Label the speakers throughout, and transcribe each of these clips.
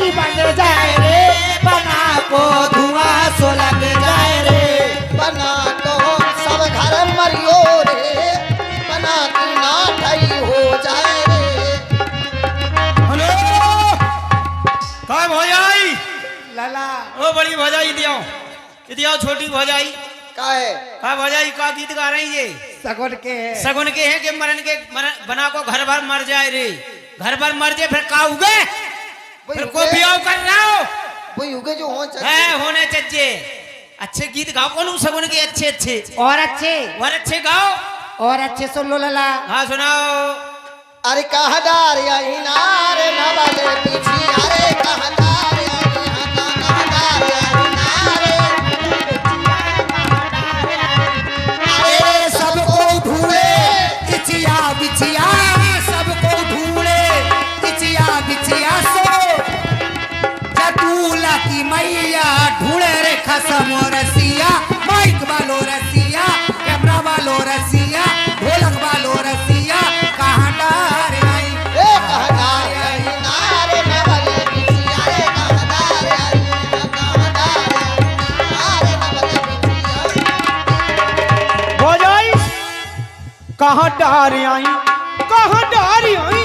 Speaker 1: ही बन जाए रे, बना को धुआं सो लग जाए रे,
Speaker 2: बना तो सब घर मरियो रे, बना की ना ढई हो जाए रे।
Speaker 3: हेलो कहाँ भौजाई?
Speaker 1: लला
Speaker 3: ओ बड़ी भौजाई इदियाओ छोटी भौजाई
Speaker 2: का है?
Speaker 3: कहाँ भौजाई का गीत गा रही है?
Speaker 1: सगुन के है।
Speaker 3: सगुन के हैं कि मरण बना को घर भर मर जाए रे, घर भर मर जाए फिर का उगे, फिर को बियाह कर रहा हो
Speaker 2: वही उगे जो हो
Speaker 3: है होने चाहिए। अच्छे गीत गाओ कौन सगुन के अच्छे अच्छे
Speaker 1: और अच्छे
Speaker 3: गाओ
Speaker 1: और अच्छे सुन लो लला।
Speaker 3: हाँ सुनाओ।
Speaker 2: अरे कहदार यही नार न बले पीछी, अरे कहदार यही कहदार यही नार,
Speaker 1: अरे सबको ढूंढे इचिया बिचिया, सबको ढूंढे इचिया बिचिया सो, जटूला की मैया ढूंढे रे खसम रसिया, माइक वालो रसिया, कैमरा वालो रसिया, ढोलक वालो रसिया, कहाँ डार आई
Speaker 2: ए कहदार यही नार न बले पीछी, अरे कहदार यही कहदार यही नार न बले पीछी।
Speaker 4: भौजाई कहाँ डार आई, कहाँ डार आई,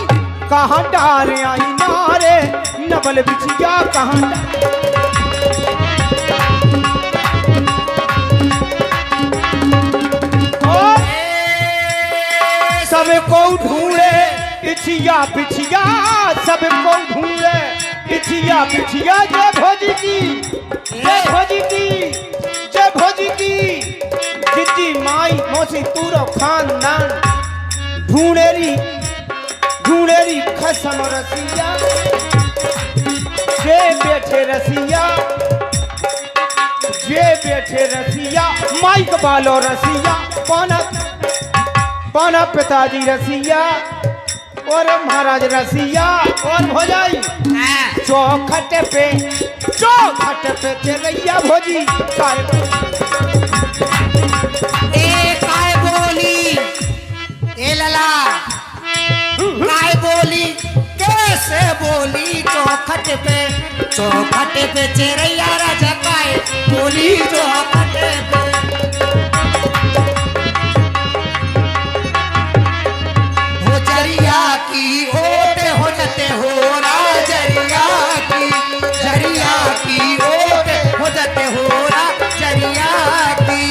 Speaker 4: कहाँ डार आई नारे नबल बिछिया कहाँ सबको ढूंढे इछिया बिछिया, सबको ढूंढे इछिया बिछिया। जय भोजी की, जय भोजी की, जय भोजी की, जिद्दी माई मौसी पूरा खानदान ढूंढेरी ढूंढेरी खसम रसिया, जे बैठे रसिया, जे बैठे रसिया, माइक वालो रसिया, पाना पिताजी रसिया और महाराज रसिया और भौजाई चौखट पे चलैया भोजी काय बोली
Speaker 1: ए लला काय बोली कैसे बोली, चौखट पे चेरैया राजा काय बोली, चौखट पे हो जरिया की ओट हो जते हो रा, जरिया की ओट हो जते हो रा, जरिया की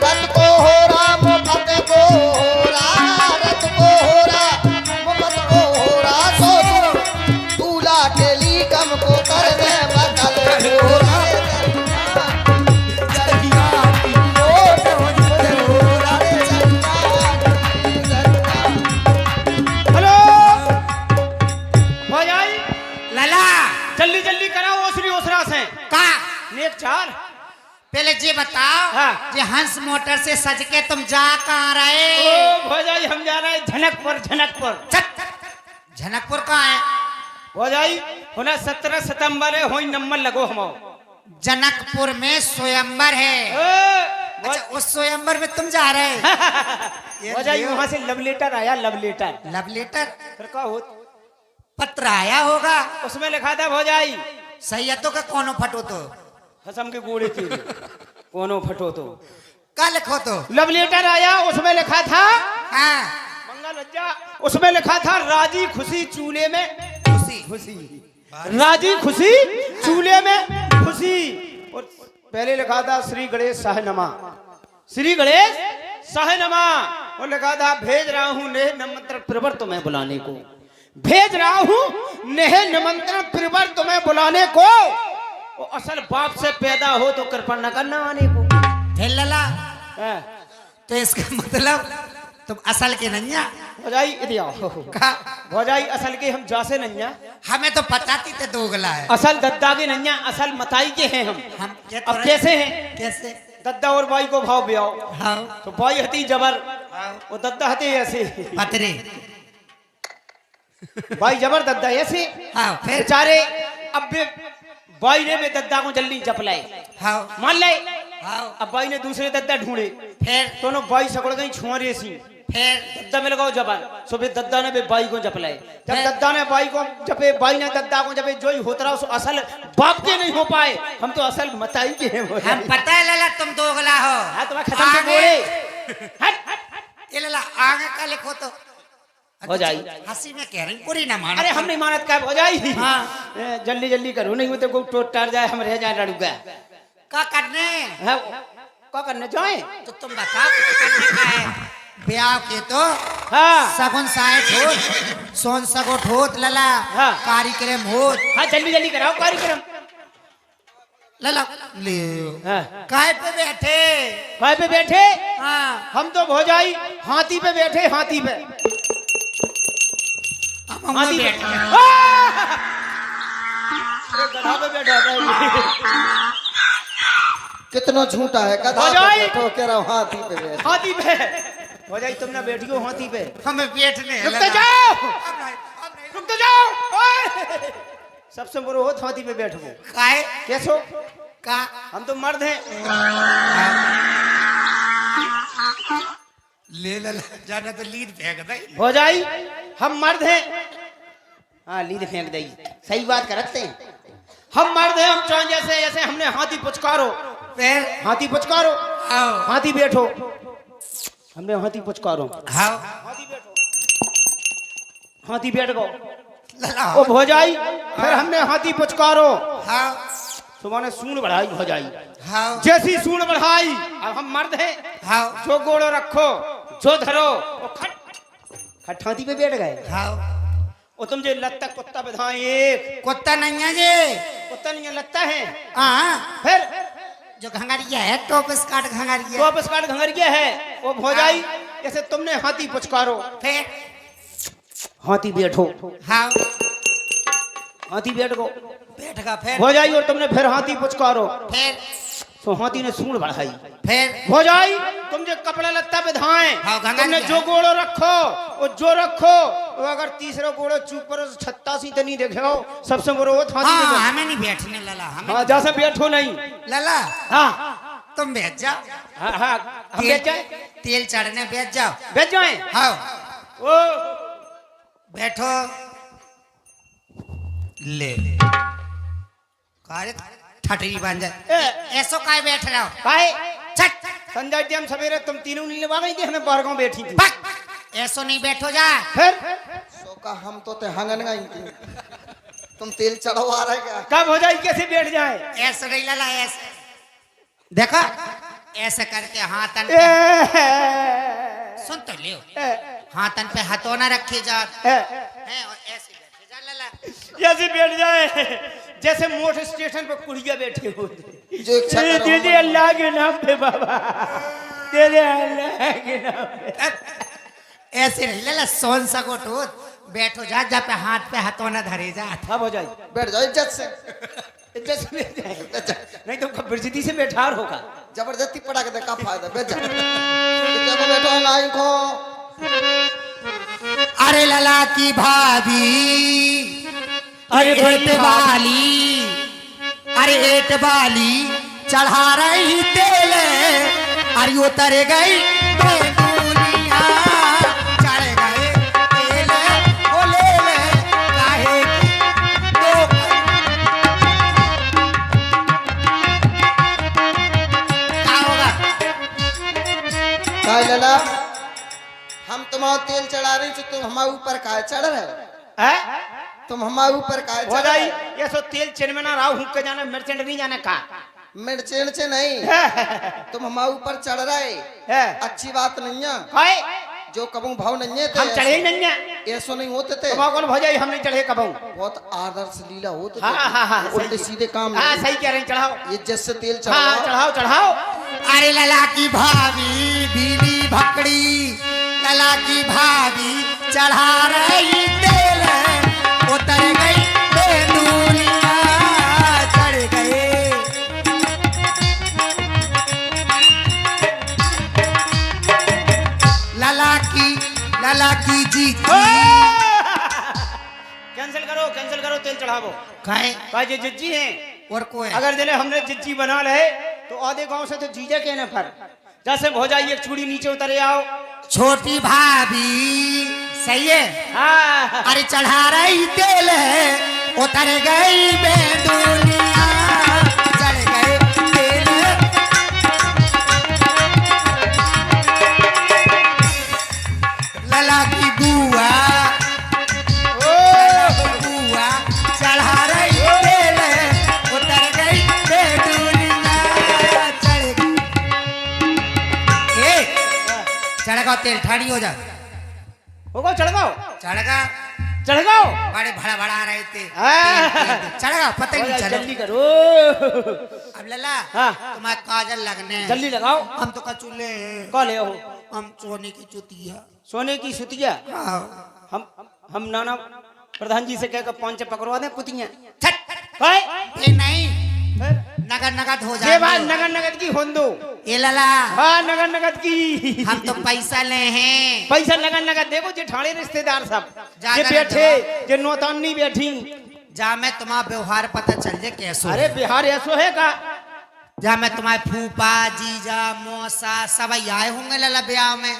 Speaker 2: रत को हो रहा मुफत को हो रहा, रत को हो रहा मुफत को हो रहा, सो दूल्हा के लिए कम को कर दे बदल हो रहा,
Speaker 1: जरिया की ओट हो जते हो रा,
Speaker 4: हेलो भौजाई
Speaker 1: लला
Speaker 4: जल्दी जल्दी कराओ ओसरी ओसरा से
Speaker 1: का
Speaker 4: नेक चार।
Speaker 1: पहले ये बताओ
Speaker 4: हाँ।
Speaker 1: ये हंस मोटर से सज के तुम जा कहाँ
Speaker 4: ओ
Speaker 1: रहे?
Speaker 4: भौजाई हम जा रहे हैं झनकपुर
Speaker 1: झनकपुर कहाँ है?
Speaker 4: भौजाई होना 17 सितंबर है, होई नंबर लगो हम
Speaker 1: जनकपुर में स्वयंवर है। अच्छा उस स्वयंवर में तुम जा रहे हैं?
Speaker 4: भौजाई वहां से लव लेटर आया, लव लेटर।
Speaker 1: लव लेटर
Speaker 4: फिर का हो
Speaker 1: पत्र आया होगा,
Speaker 4: उसमें लिखा था भौजाई
Speaker 1: सैयदों का कोनो फटो तो
Speaker 4: हसम के गोड़े के कोनो फटो तो
Speaker 1: का लिखो तो
Speaker 4: लव लेटर आया, उसमें लिखा था
Speaker 1: हाँ
Speaker 4: मंगल अज्जा, उसमें लिखा था राजी खुशी चूल्हे में
Speaker 1: खुशी
Speaker 4: राजी खुशी चूल्हे में खुशी, और पहले लिखा था श्री गणेश सहनमा, श्री गणेश सहनमा, और लिखा था भेज रहा हूँ नेह निमंत्रण प्रवर तुम्हें बुलाने को, भेज रहा हूँ नेह निमंत्रण प्रवर तुम्हें बुलाने को, वो असल बाप से पैदा हो तो कृपा न करना आने को।
Speaker 1: फिर लला
Speaker 4: हाँ।
Speaker 1: तो इसका मतलब तुम असल के नैया
Speaker 4: भौजाई इदिया
Speaker 1: का
Speaker 4: भौजाई असल के हम जासे नैया,
Speaker 1: हमें तो पता थी ते दोगला है।
Speaker 4: असल दद्दा के नैया, असल मताई के हैं हम
Speaker 1: ये
Speaker 4: अब कैसे हैं?
Speaker 1: कैसे
Speaker 4: दद्दा और बाई को भाव ब्याओ,
Speaker 1: हाँ
Speaker 4: तो बाई हती जबर, वो दद्दा हते ऐसे,
Speaker 1: पतरे
Speaker 4: बाई जबर दद्दा ऐसे।
Speaker 1: हाँ फिर
Speaker 4: बेचारे अब बाई ने भी दद्दा को जल्दी जपलाए,
Speaker 1: हाँ
Speaker 4: मान ले।
Speaker 1: हाँ
Speaker 4: अब बाई ने दूसरे दद्दा ढूंढे,
Speaker 1: फिर
Speaker 4: दोनों बाई सकड़ गई छुआरे सी,
Speaker 1: फिर
Speaker 4: दद्दा में लगाओ जबान। सो फिर दद्दा ने भी बाई को जप लाए। जब दद्दा ने बाई को जपे, बाई ने दद्दा को जपे, जो ही होता रहा, असल बाप के नहीं हो पाए। हम तो असल मताई के हैं।
Speaker 1: हम पता है लला तुम दोगला हो।
Speaker 4: हाँ तुम्हारा खत्म से बोले।
Speaker 1: ये लला आगे का लिखो तो
Speaker 4: हो जाई।
Speaker 1: हंसी में कह रही पूरी ना मानो।
Speaker 4: अरे हम नहीं मानत का हो जाई।
Speaker 1: हाँ।
Speaker 4: जल्दी जल्दी करो, नहीं तो कोई टोट टार जाए, हम रह जाए लड़ूगा।
Speaker 1: क्या करने
Speaker 4: क्या करने जाए
Speaker 1: तो तुम बताओ करने का है। ब्याह के तो
Speaker 4: हाँ
Speaker 1: सगुन साइट होत, सोन सगोट होत लला।
Speaker 4: हाँ।
Speaker 1: कार्यक्रम होत।
Speaker 4: हाँ जल्दी जल्दी कराओ कार्यक्रम।
Speaker 1: लला ले
Speaker 4: हाँ।
Speaker 1: काय पे बैठे?
Speaker 4: भाई पे बैठे
Speaker 1: हाँ
Speaker 4: हम तो भौजाई हाथी पे बैठे, हाथी पे।
Speaker 1: हम
Speaker 4: हाथी पे
Speaker 1: बैठे।
Speaker 4: गधा पे बैठा।
Speaker 2: कितना झूठा है, गधा
Speaker 4: हो
Speaker 2: पे
Speaker 4: जाए।
Speaker 2: बैठो, कह रहा हूँ हाथी पे बैठ।
Speaker 4: हाथी पे भौजाई तुमने बैठियो हाथी पे।
Speaker 1: हमें बैठने
Speaker 4: रुक तो जाओ, रुक तो जाओ। ओए! सबसे बुरा हो हाथी पे बैठो।
Speaker 1: काय
Speaker 4: कैसो
Speaker 1: का
Speaker 4: हम तो मर्द हैं।
Speaker 1: ले लला जाना तो लीड फेंक दे।
Speaker 4: भौजाई हम मर्द हैं। हाँ लीड फेंक दई, सही बात करते हैं। हम मर्द हैं, हम चाहें जैसे जैसे हमने हाथी पुचकारो,
Speaker 1: फिर
Speaker 4: हाथी पुचकारो,
Speaker 1: आओ
Speaker 4: हाथी बैठो। हमने हाथी पुचकारो,
Speaker 1: आओ
Speaker 4: हाथी बैठो, हाथी बैठ गो।
Speaker 1: लला
Speaker 4: ओ भौजाई फिर हमने हाथी पुचकारो,
Speaker 1: आओ
Speaker 4: सुबह ने सूंड बढ़ाई। भौजाई
Speaker 1: आओ
Speaker 4: जैसी सूंड बढ़ाई, अब हम मर्द हैं,
Speaker 1: आओ
Speaker 4: जो गोड़ो रखो, जो धरो, वो खट हाथी पे बैठ गए।
Speaker 1: आओ।
Speaker 4: ओ तुम जो लत्ता कुत्ता बधाए, एक
Speaker 1: कुत्ता नहीं है जी,
Speaker 4: कुत्ता नहीं है, लत्ता है।
Speaker 1: हाँ
Speaker 4: फिर
Speaker 1: जो घंगरिया है, टॉप स्कार्ट घंगरिया।
Speaker 4: तो वापस काट घंगरिया है। वो भौजाई जैसे तुमने हाथी पुचकारो,
Speaker 1: फिर
Speaker 4: हाथी बैठो,
Speaker 1: हाँ
Speaker 4: हाथी बैठ गो।
Speaker 1: बैठ गा। फिर
Speaker 4: भौजाई और तुमने फिर हाथी पुचकारो,
Speaker 1: फिर
Speaker 4: तो हाथी ने सूंड बढ़ाई।
Speaker 1: फिर
Speaker 4: भौजाई तुम जो कपड़ा लत्ता बिधाए,
Speaker 1: हाँ, घंघरिया
Speaker 4: तुमने जो
Speaker 1: है।
Speaker 4: गोड़ो रखो, वो जो रखो, वो अगर तीसरा गोड़ो चूपर 86 तो नहीं देखे हो, सबसे बुरा वो हाथी ने
Speaker 1: हाँ हमें नहीं बैठने लला। हमें
Speaker 4: हाँ जैसे बैठो नहीं।
Speaker 1: लला
Speaker 4: हाँ
Speaker 1: तुम बैठ जाओ।
Speaker 4: हाँ हाँ हम बैठ जाए,
Speaker 1: तेल चढ़ने बैठ जाओ।
Speaker 4: बैठ जाए।
Speaker 1: हाँ
Speaker 4: ओ
Speaker 1: बैठो। ले कार्य ठटरी बन जाए। ऐसो काय बैठ रहा हो?
Speaker 4: काहे
Speaker 1: छट
Speaker 4: संजय जी हम सवेरे तुम तीनों नहीं लगा गई थी, हमें बारगांव बैठी थी।
Speaker 1: पक ऐसो नहीं बैठो जा।
Speaker 4: फिर
Speaker 2: सो का हम तो ते हंगन गई थी, तुम तेल चढ़वा रहे क्या?
Speaker 4: कब हो जाए, कैसे बैठ जाए?
Speaker 1: ऐसे नहीं लला, ऐसे देखा, ऐसे करके हाथन
Speaker 4: ए,
Speaker 1: पे सुन तो लियो,
Speaker 4: ए,
Speaker 1: हाथन पे हथौना रखे जा
Speaker 4: ए,
Speaker 1: है और ऐसे बैठे जा लला।
Speaker 4: ऐसे बैठ जाए जैसे मोटर स्टेशन पर कुड़िया बैठे हुए।
Speaker 2: जो इच्छा करो
Speaker 4: दे दे
Speaker 2: हम-
Speaker 4: अल्लाह के नाम पे बाबा, दे दे अल्लाह के नाम पे।
Speaker 1: ऐसे नहीं लला, सोन सगोट हो बैठो जा, जा पे हाथ पे हथौना धरे जा।
Speaker 4: अब हो जाए,
Speaker 2: बैठ जाओ इज्जत से।
Speaker 4: इज्जत से बैठ जाए, नहीं तो बेइज्जती से बैठार होगा।
Speaker 2: जबरदस्ती पड़ा के का फायदा, बैठ जा। कितने को बैठो हंगाई को।
Speaker 1: अरे लला की भाभी,
Speaker 4: अरे
Speaker 1: एट वाली, अरे एट वाली चढ़ा रही तेल, अरे उतर गई बेगुनिया, चढ़ गए तेल, ओ ले ले काहे की तो क्या होगा?
Speaker 2: काय लला, हम तुम्हारा तेल चढ़ा रही थी, तुम हमारे ऊपर काय चढ़ रहे हो?
Speaker 4: है
Speaker 2: तुम हमारे ऊपर काय
Speaker 4: हो
Speaker 2: चढ़
Speaker 4: जाए,
Speaker 2: रहे हो?
Speaker 4: ये सो तेल चिनमना राव हुक के जाना, मर्चेंट नहीं जाना का।
Speaker 2: मिर्चेण से नहीं, तुम हमारे ऊपर चढ़ रहे,
Speaker 4: है
Speaker 2: अच्छी बात नहीं है।
Speaker 4: हाय
Speaker 2: जो कबू भाव नहीं है
Speaker 4: हम चढ़े ही नहीं है,
Speaker 2: ऐसो नहीं होते थे।
Speaker 4: तो कौन भौजाई हम नहीं चढ़े कबहू।
Speaker 2: बहुत आदर्श लीला होते थे।
Speaker 4: हाँ हाँ हाँ
Speaker 2: उल्टे सीधे काम
Speaker 4: हाँ
Speaker 2: नहीं।
Speaker 4: सही कह रहे हैं, चढ़ाओ।
Speaker 2: इज्जत से तेल
Speaker 4: हाँ
Speaker 2: चढ़ाओ।
Speaker 4: चढ़ाओ चढ़ाओ।
Speaker 1: अरे लला की भाभी बीली भकड़ी, लला की भाभी चढ़ा रही तेल, उतर गई बेदुनिया, चढ़ गए। लला की जी
Speaker 4: कैंसिल करो तेल चढ़ावो।
Speaker 1: काहे
Speaker 4: का जे जिज्जी हैं,
Speaker 1: और को है?
Speaker 4: अगर जले हमने जिज्जी बना ले तो आधे गांव से तो जीजे के न फर जैसे भौजाई एक चूड़ी नीचे उतरे आओ।
Speaker 1: छोटी भाभी सही है।
Speaker 4: हाँ
Speaker 1: अरे चढ़ा रही तेल है उतर गई बेदुनिया चढ़ गए तेल लला की बुआ बुआ चढ़ा रही तेल है उतर गई बेदुनिया चढ़ गई चढ़ तेल ठाड़ी हो जा
Speaker 4: होगा चढ़गाओ
Speaker 1: चढ़गा
Speaker 4: चढ़गाओ
Speaker 1: बड़े भड़ा भड़ा रहे थे
Speaker 4: हाँ।
Speaker 1: चढ़गा पता ही नहीं चलो
Speaker 4: जल्दी करो।
Speaker 1: अब लला
Speaker 4: हाँ।
Speaker 1: तुम्हारे काजल लगने
Speaker 4: जल्दी लगाओ।
Speaker 1: हम तो कचूले हैं
Speaker 4: कौन ले हो?
Speaker 1: हम सोने की चुतिया
Speaker 4: सोने की सुतिया।
Speaker 1: हाँ।
Speaker 4: हम नाना प्रधान जी से कहकर 5 पकड़वा दें कुतियां।
Speaker 1: छट
Speaker 4: भाई
Speaker 1: ये नहीं नगद नगद हो
Speaker 4: ये
Speaker 1: जाए
Speaker 4: बात नगद नगद की होन दो।
Speaker 1: ये लला
Speaker 4: हाँ नगद नगद की।
Speaker 1: हम तो पैसा ले हैं
Speaker 4: पैसा नगद नगद देखो जे ठाणे रिश्तेदार सब
Speaker 1: जा
Speaker 4: जे
Speaker 1: जा
Speaker 4: बैठे जे नौतानी बैठी।
Speaker 1: जा मैं तुम्हारा व्यवहार पता चल जाए कैसो
Speaker 4: अरे बिहार ऐसो है का?
Speaker 1: जा मैं तुम्हारे फूफा जीजा मौसा सब आए होंगे लला ब्याह में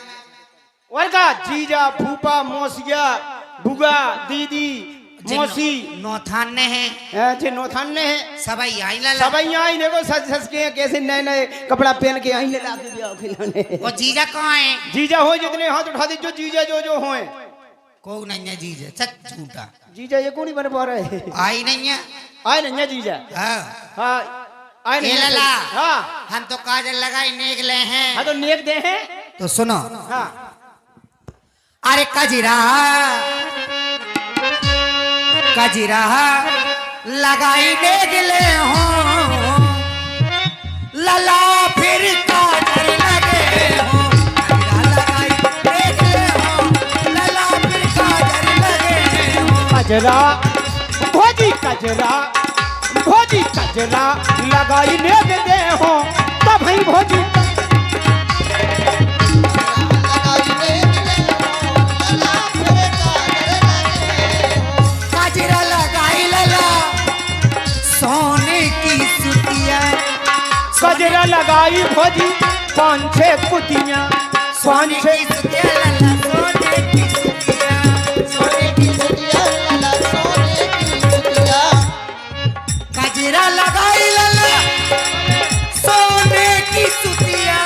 Speaker 4: और का जीजा फूफा मौसिया बुआ दीदी मौसी
Speaker 1: नौथाने हैं
Speaker 4: जे नौथाने हैं
Speaker 1: सब आई लला
Speaker 4: सब आई देखो सज सज के कैसे नए नए कपड़ा पहन के आई ले लाते ब्याह खिलाने।
Speaker 1: वो जीजा कहाँ है
Speaker 4: जीजा हो जितने हाथ उठा दे जो जीजा जो होए।
Speaker 1: को नहीं है जीजा सच झूठा
Speaker 4: जीजा ये कौन बन पा रहे?
Speaker 1: आई नहीं है
Speaker 4: आए नहीं है जीजा।
Speaker 1: हाँ
Speaker 4: हाँ आए नहीं
Speaker 1: ये
Speaker 4: है।
Speaker 1: लला
Speaker 4: हाँ
Speaker 1: हम तो काजल लगाई नेगले हैं
Speaker 4: हाँ तो नेक दे हैं।
Speaker 1: तो सुनो
Speaker 4: हाँ
Speaker 1: अरे कजरा कजरा लगाई नेगले हो लला फिर काजल लगे हो कजरा लगाई नेगले हो लला फिर काजल लगे हो
Speaker 4: कजरा भोजी कजरा लगाई ने दे हो तब ही भोजी
Speaker 1: कजरा लगाई लला सोने की सुतिया
Speaker 4: कजरा लगाई भोजी 5-6 कुतियां
Speaker 1: सोने की सुतिया लला सोने की सुतिया सोने की
Speaker 2: सुतिया लला सोने की सुतिया
Speaker 1: कजरा लगाई लला सोने की सुतिया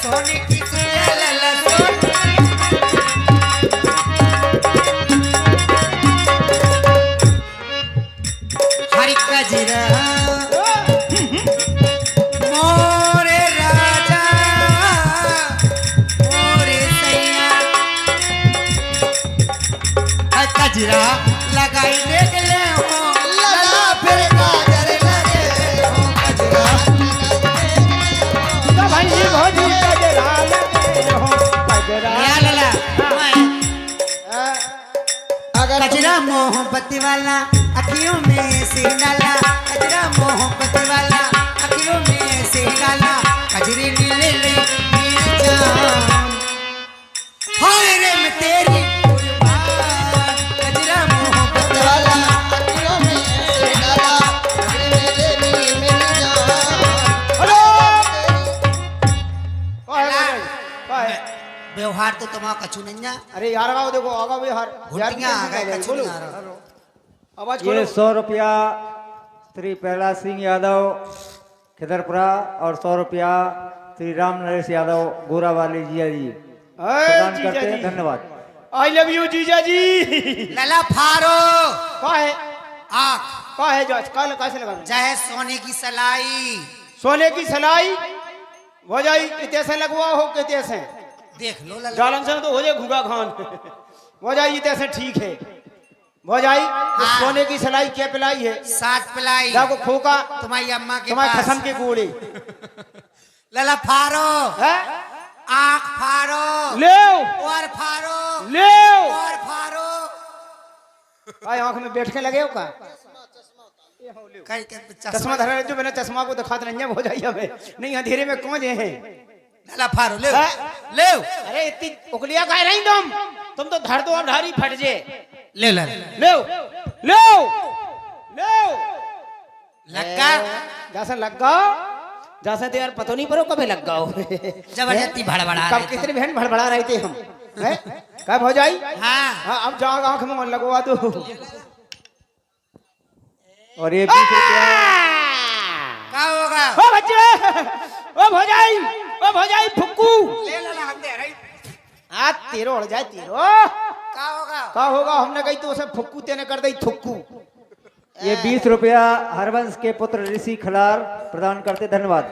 Speaker 1: सोने की सुतिया लला सोने हरि कजरा मोरे राजा मोरे सैया कजरा लगाई निकले हो लला फिर काजल लगे हो कजरा
Speaker 4: तब ही भोजी कजरा लगे हो कजरा।
Speaker 1: या लला
Speaker 2: अगर
Speaker 1: कजरा मोहब्बत वाला अखियों में से डाला कजरा मोहब्बत वाला अखियों में से डाला कजरी नीले नीले जान हाय रे मैं तेरी कुर्बान कजरा मोहब्बत वाला
Speaker 2: अखियों में से डाला मेरे लिए मेरी जान
Speaker 4: हेलो काय
Speaker 1: व्यवहार तो तुम्हारा कछु नहीं है
Speaker 4: अरे यार आओ देखो आगा भी हार
Speaker 1: घुटियां आ गए कछु
Speaker 4: बोलो
Speaker 1: नहीं आ रहा
Speaker 4: आवाज
Speaker 5: ये
Speaker 4: खोलो।
Speaker 5: 100 रुपया श्री प्रहलाद सिंह यादव खिदरपुरा और 100 रुपया श्री राम नरेश यादव गोरावाली जिया जी प्रदान
Speaker 4: जीजा
Speaker 5: करते हैं।
Speaker 4: जी
Speaker 5: धन्यवाद।
Speaker 4: आई लव यू जीजा जी।
Speaker 1: लला फारो
Speaker 4: का है
Speaker 1: आँख
Speaker 4: का है जो कल कैसे लगा
Speaker 1: चाहे सोने की सलाई
Speaker 4: सोने की सलाई भौजाई कितने से लगवा हो कितने से
Speaker 1: देख लो लला
Speaker 4: जालन से तो हो जाए घुगा खान भौजाई इतने से ठीक है भौजाई तो
Speaker 1: हाँ।
Speaker 4: सोने की सलाई क्या पिलाई है
Speaker 1: 7 पिलाई
Speaker 4: जाको खोका
Speaker 1: तुम्हारी अम्मा के
Speaker 4: तुम्हारे
Speaker 1: पास
Speaker 4: खसम के गोले
Speaker 1: लला फारो
Speaker 4: है
Speaker 1: आँख फारो
Speaker 4: ले
Speaker 1: और फारो
Speaker 4: ले
Speaker 1: और फारो
Speaker 4: आए आंख में बैठ के लगे हो का
Speaker 1: कहीं के
Speaker 4: चश्मा धरा जो मैंने चश्मा को दिखा नहीं हो जाइए हमें नहीं अंधेरे में कौन जे हैं
Speaker 1: लला फारो ले
Speaker 4: हाँ।
Speaker 1: ले
Speaker 4: अरे इतनी उकलिया का नहीं तुम तो धर दो और ढारी फट जे
Speaker 1: ले ले
Speaker 4: ले ले ले
Speaker 1: लगा
Speaker 4: जैसे लगा जैसे तो यार पता नहीं पड़ो कब लग गओ
Speaker 1: जबरदस्ती भड़बड़ा
Speaker 4: कब कितने बहन भड़बड़ा रहे थे हम हैं? कब हो जाई
Speaker 1: हाँ
Speaker 4: हाँ अब जाओ आंख में मन लगवा दो
Speaker 5: और ये 20 रुपया
Speaker 1: क्या होगा
Speaker 4: ओ बच्चे ओ भौजाई फुक्कू
Speaker 1: ले ला हम दे रही
Speaker 4: आ तेरो उड़ जाए तेरो
Speaker 1: क्या होगा
Speaker 4: का होगा हमने कही तो उसे फुक्कू तेने कर दी थुक्कू
Speaker 5: ये 20 रुपया हरवंश के पुत्र ऋषि खलार प्रदान करते, धन्यवाद।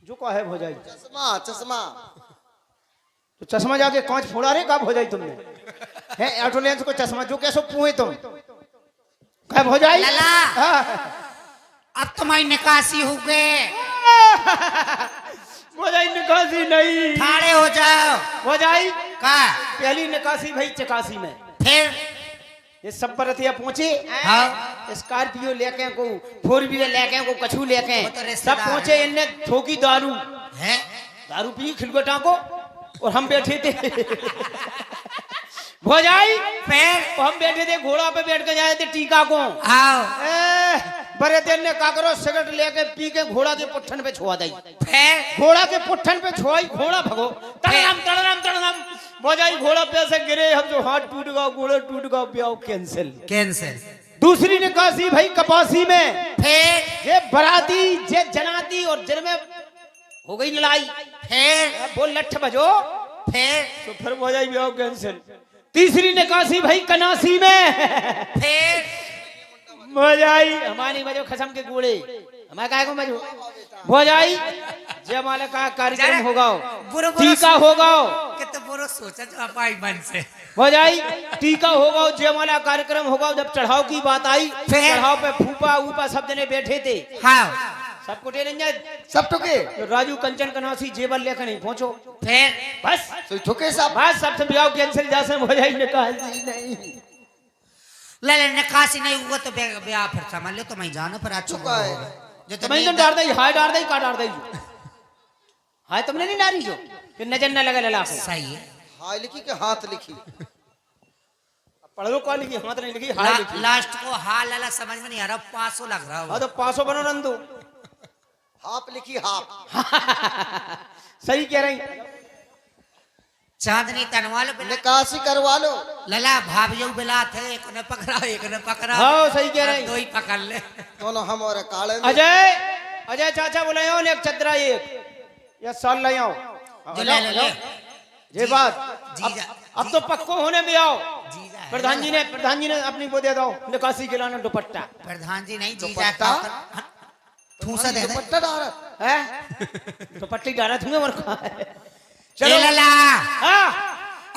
Speaker 4: जो का है भौजाई
Speaker 2: चश्मा चश्मा
Speaker 4: तो चश्मा जाके कांच फोड़ा रे कब हो जाई तुमने है एटोलेंस को चश्मा जो कैसो पुए तुम कब हो जाई
Speaker 1: लला।
Speaker 4: हाँ।
Speaker 1: अब तुम्हारी निकासी हो गए
Speaker 4: हो जाई निकासी नहीं
Speaker 1: ठाड़े हो जाओ
Speaker 4: हो जाई
Speaker 1: का
Speaker 4: पहली निकासी भाई चकासी में
Speaker 1: फिर
Speaker 4: ये सब बरतिया पहुंचे
Speaker 1: हाँ
Speaker 4: स्कॉर्पियो लेके को 4 व्हीलर लेके को कछू लेके
Speaker 1: वो तो
Speaker 4: सब
Speaker 1: रिश्तेदार
Speaker 4: पहुंचे इनने ठोकी दारू
Speaker 1: है
Speaker 4: दारू पी खिलगोटा को और हम बैठे थे भौजाई
Speaker 1: फिर
Speaker 4: हम बैठे थे घोड़ा पे बैठ के जाए थे टीका को
Speaker 1: आओ
Speaker 4: बड़े दिन ने का करो सिगरेट लेके पी के घोड़ा के पुट्ठन पे छुआ दी
Speaker 1: फिर
Speaker 4: घोड़ा के पुट्ठन पे छुआई घोड़ा भगो तड़नम भौजाई घोड़ा पे से गिरे हम जो हाथ टूट गया घोड़ा टूट गया ब्याह कैंसिल
Speaker 1: कैंसिल
Speaker 4: दूसरी निकासी भाई कपासी में
Speaker 1: फिर
Speaker 4: ये बराती ये जनाती और जिन में हो गई लड़ाई
Speaker 1: फिर
Speaker 4: बोल लठ बजो
Speaker 1: फिर
Speaker 4: तो फिर भौजाई ब्याह कैंसिल तीसरी निकासी भाई कनासी में
Speaker 1: फिर
Speaker 4: भौजाई हमारी बजो खसम के गोड़े हमारे काय को बजो भौजाई जयमाला का कार्यक्रम होगा टीका होगा
Speaker 1: कितना बुरा सोचा जो अपाई मन से
Speaker 4: भौजाई टीका होगा जयमाला कार्यक्रम होगा जब चढ़ाव की बात आई
Speaker 1: फिर?
Speaker 4: चढ़ाव पे फूफा ऊपा सब जने बैठे थे
Speaker 1: हाँ
Speaker 4: सबको टेलेंगे
Speaker 2: सब ठुके
Speaker 4: तो राजू कंचन कनासी जेबल लेकर नहीं पहुंचो
Speaker 1: फिर
Speaker 4: बस
Speaker 2: तो ठुके सब
Speaker 4: बस सबसे ब्याह कैंसिल जैसे भौजाई ने कहा नहीं
Speaker 1: ले ले निकासी नहीं हुआ तो ब्याह फिर समझ लो तो मैं जानो पर अच्छा
Speaker 2: चुका है।
Speaker 1: जो
Speaker 4: तो मैं तुम डाल दई हाय डाल दई का डाल दई हाय तुमने नहीं डाली जो कि नजर न लगे लला को
Speaker 1: सही है
Speaker 2: हाय लिखी के हाथ लिखी
Speaker 4: पढ़ लो कॉल लिखी हाथ नहीं लिखी हाय लिखी
Speaker 1: लास्ट को हाल लाला समझ में नहीं आ रहा 500 लग रहा
Speaker 4: हाँ
Speaker 1: हो
Speaker 4: तो 500 बनो रंदो
Speaker 2: हाफ लिखी हाफ
Speaker 4: सही कह रही
Speaker 1: चांदनी तनवाल बिला
Speaker 2: निकासी करवा लो
Speaker 1: लला भाभियों बिलात है एक ने पकड़ा एक ने पकड़ा
Speaker 4: हाँ सही कह रही
Speaker 1: दो ही पकड़ ले
Speaker 2: दोनों हम और काले में।
Speaker 4: अजय चाचा बोले आओ एक चदरा एक या साल ले आओ
Speaker 1: जो ले ले ले
Speaker 4: ये बात
Speaker 1: जीजा
Speaker 4: अब तो पक्को होने में आओ
Speaker 1: जीजा है।
Speaker 4: प्रधान जी ने अपनी वो दे दो निकासी के लाना दुपट्टा
Speaker 1: प्रधान जी नहीं जीजा
Speaker 2: दुपट्टा?
Speaker 1: का ठूसा दे दे
Speaker 2: दुपट्टा डालत
Speaker 4: है दुपट्टी डाला तुम्हें और कहा है
Speaker 1: चलो लला
Speaker 4: हाँ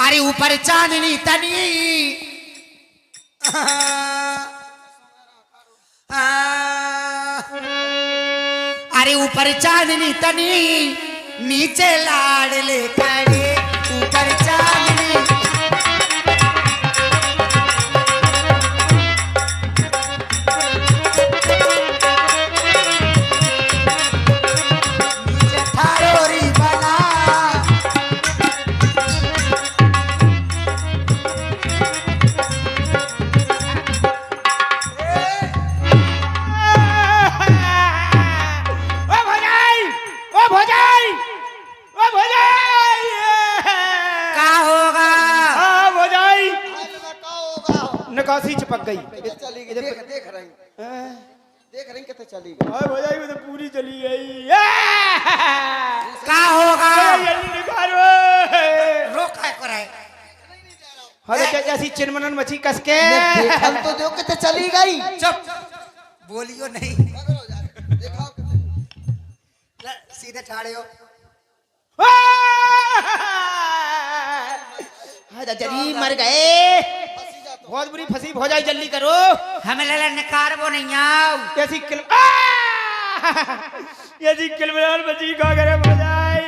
Speaker 1: अरे ऊपर चांदनी तनी अरे ऊपर चांदनी तनी नीचे लाडले खड़े ऊपर चांदनी नीचे ठाड़ोरी बना
Speaker 4: ओ भौजाई
Speaker 1: का होगा
Speaker 4: हाँ भौजाई
Speaker 2: हाय में का होगा
Speaker 4: निकासी चिपक गई
Speaker 2: कितने चली गई देख रही
Speaker 4: हाँ,
Speaker 2: देख रही कितने चली गई
Speaker 4: हाँ भौजाई में तो पूरी चली गई
Speaker 1: का होगा
Speaker 4: जल्दी निकालो
Speaker 1: रोक है करे
Speaker 4: अरे क्या जैसी चिनमनन मची कस के
Speaker 2: देखल तो दो कितने चली गई
Speaker 1: चुप बोलियो नहीं
Speaker 2: देखा
Speaker 1: सीधे ठाड़े हो
Speaker 4: जरी मर गए बहुत बुरी फंसी भौजाई जल्दी करो
Speaker 1: हमें लला निकार वो नहीं आओ
Speaker 4: ऐसी किल ऐसी किलमिलाल बची का करे भौजाई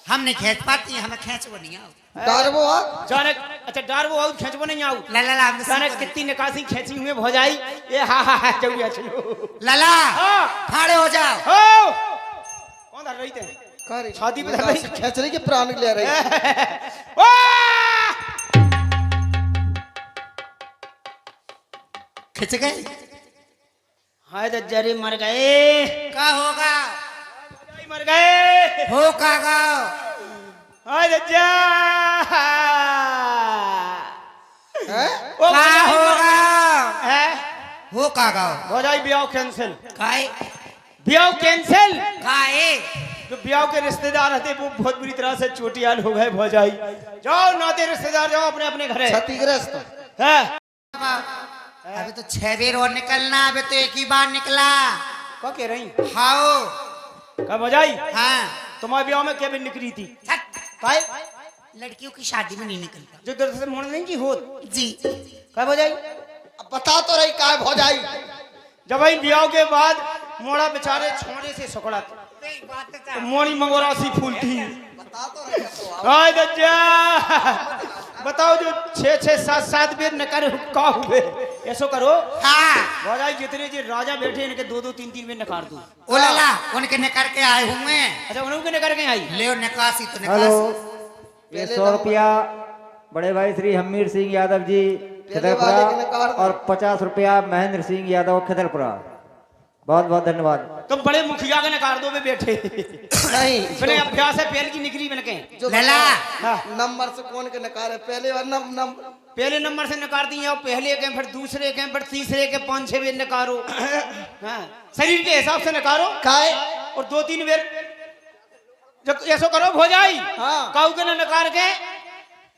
Speaker 1: हम नहीं खींच पाती हमें खींच वो नहीं आओ
Speaker 2: डर वो आ
Speaker 4: जाने अच्छा डार वो आउट खींचबो नहीं आउट
Speaker 1: लला हम
Speaker 4: जाने कितनी निकासी खींची हुई भौजाई ये हा चौड़िया चलो
Speaker 1: लला
Speaker 4: हाँ।
Speaker 1: ठाड़े हो जाओ
Speaker 4: हो कौन धर रही थे
Speaker 2: करे
Speaker 4: छाती पे धर रही
Speaker 2: खेच रही कि प्राण ले रही
Speaker 4: ओ
Speaker 1: खिंच गए
Speaker 4: हाय दज्जारी मर गए,
Speaker 1: का होगा
Speaker 4: मर गए।
Speaker 1: हो का गाओ
Speaker 4: हाय दज्जा
Speaker 2: हैं?
Speaker 4: ओ
Speaker 1: का
Speaker 4: भौजाई
Speaker 1: होगा
Speaker 4: है
Speaker 1: हो का गाओ
Speaker 4: भौजाई ब्याह कैंसिल,
Speaker 1: काए
Speaker 4: ब्याह कैंसिल।
Speaker 1: काए
Speaker 4: जो ब्याह के रिश्तेदार थे वो बहुत बुरी तरह से चोटियाल हो गए। भौजाई जाओ नाते रिश्तेदार जाओ अपने अपने घरे।
Speaker 2: क्षतिग्रस्त
Speaker 4: है
Speaker 1: अभी तो 6 बेर और निकलना, अभी तो एक ही बार निकला।
Speaker 4: क्या कह रही
Speaker 1: हाओ
Speaker 4: का भौजाई?
Speaker 1: हाँ
Speaker 4: तुम्हारे ब्याह में क्या भी निकली थी?
Speaker 1: छट,
Speaker 4: काय
Speaker 1: लड़कियों की शादी में नहीं निकलता
Speaker 4: जो दर्द से मोड़ नहीं की होत
Speaker 1: जी।
Speaker 4: का भौजाई?
Speaker 2: अब बता तो रही का भौजाई।
Speaker 4: जब भाई ब्याह के बाद मोड़ा बेचारे छोड़े से सकड़ा तो मोड़ी मंगोरासी फूलती।
Speaker 2: बता तो रही तो आप।
Speaker 4: हाय दज्जा बताओ जो 6-6-7-7 बेर न कर का हुए ऐसो करो।
Speaker 1: हाँ
Speaker 4: भौजाई जितने जी राजा बैठे इनके 2-2 3-3 बेर नकार दो।
Speaker 1: ओ लाला उनके निकर के आए हुए
Speaker 4: अच्छा उन्होंने नकार के आई।
Speaker 1: ले निकासी तो
Speaker 5: हेलो,
Speaker 1: निकासी
Speaker 5: ये 100 रुपया बड़े भाई श्री हमीर सिंह यादव जी
Speaker 2: वाले के
Speaker 5: खिदरपुरा
Speaker 2: नकार दो।
Speaker 5: और 50 रुपया महेंद्र सिंह यादव खिदरपुरा। बहुत बहुत धन्यवाद।
Speaker 4: तुम बड़े मुखिया के नकार दो में बैठे
Speaker 2: नहीं
Speaker 4: मैंने अभ्यास है पहल की निकली बन के।
Speaker 2: जो
Speaker 1: लला
Speaker 2: नंबर से कौन के नकार है पहले और नंबर
Speaker 4: पहले नंबर से नकार दी और पहले के फिर दूसरे के फिर तीसरे के 5-6 बेर नकारो। हाँ शरीर के हिसाब से नकारो
Speaker 2: काय
Speaker 4: और 2-3 बेर जब ऐसो करो भौजाई।
Speaker 2: हाँ।
Speaker 4: काऊ के न नकार के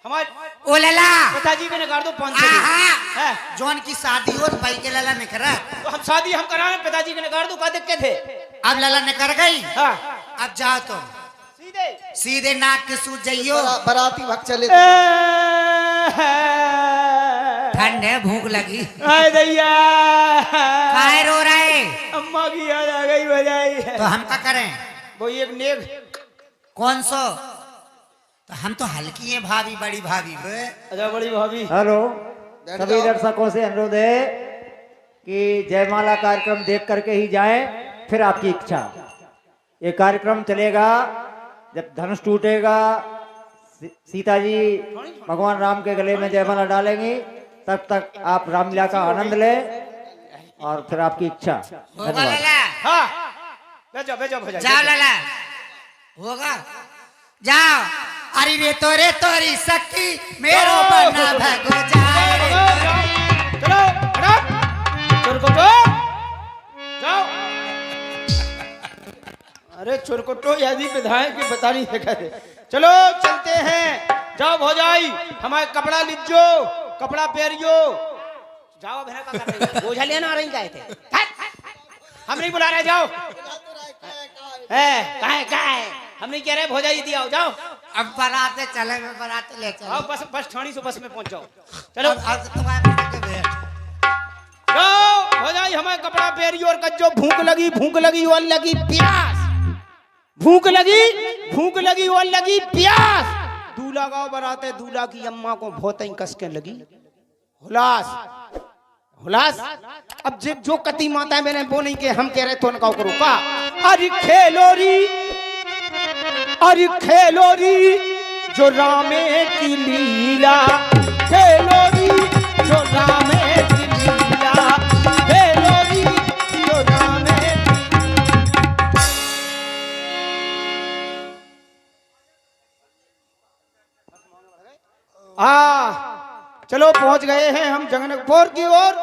Speaker 4: हमारे
Speaker 1: ओ लाला
Speaker 4: पिताजी के नकार दो 5-6 बेर।
Speaker 1: आहा
Speaker 4: हैं?
Speaker 1: जौन की शादी हो तो भाई के लाला निकरा।
Speaker 4: तो हम शादी हम करा रहे पिताजी के नकार दो का दिक्कत है?
Speaker 1: अब लाला निकर गई,
Speaker 4: हाँ
Speaker 1: अब जाओ तुम
Speaker 4: सीधे
Speaker 1: सीधे नाक के सूझ जाइयो।
Speaker 2: बराती भग चले
Speaker 1: ठंड है भूख लगी
Speaker 4: हाय दैया
Speaker 1: काहे रो रहे?
Speaker 4: अम्मा की याद आ गई भौजाई।
Speaker 1: तो हम क्या करें?
Speaker 4: वो एक नेक
Speaker 1: कौन सो? तो हम तो हल्की हैं भाभी, बड़ी भाभी बे।
Speaker 4: अच्छा बड़ी भाभी।
Speaker 5: हेलो,
Speaker 2: बैठ
Speaker 5: सभी
Speaker 2: जाओ।
Speaker 5: दर्शकों से अनुरोध है कि जयमाला कार्यक्रम देख करके ही जाएं, फिर आपकी इच्छा। ये कार्यक्रम चलेगा जब धनुष टूटेगा, सीता जी भगवान राम के गले में जयमाला डालेंगी, तब तक आप रामलीला का आनंद लें और फिर आपकी इच्छा।
Speaker 1: होगा
Speaker 5: धन्यवाद।
Speaker 1: लाला,
Speaker 4: हाँ भेजो भेजो भौजाई
Speaker 1: जाओ लाला, होगा जाओ। अरे रे तोरी शक्ति मेरो बना भगो जाए रे।
Speaker 4: चलो हटो चुरकुटो जाओ। अरे चुरकुटो यदि विधायक की बता नहीं देखा थे। चलो चलते हैं। जाओ भौजाई हमारे कपड़ा लीजो, कपड़ा पहरियो। जाओ बहना का कर रही बोझा लेना आ रही गए थे। हम नहीं बुला रहे, जाओ। है काहे हम नहीं कह रहे भौजाई दिया जाओ।
Speaker 1: अब बारात चले में बारात ले चलो।
Speaker 4: आओ बस ठाणी से बस में पहुंच जाओ। चलो
Speaker 1: अब तुम्हारे के बैठ
Speaker 4: जाओ भौजाई हमारे कपड़ा पहरियो और कज्जो। भूख लगी और लगी प्यास, भूख लगी और लगी प्यास। दूल्हा गाँव बराते दूल्हा की अम्मा को बहुत ही कसके लगी हुलास। अब जो कती माता मैंने वो नहीं के हम कह रहे तो उनका करो का। अरे खेलोरी जो रामे की लीला, खेलोरी जो रामे की लीला, खेलोरी जो रामे चलो पहुंच गए हैं हम जंगनपुर की ओर।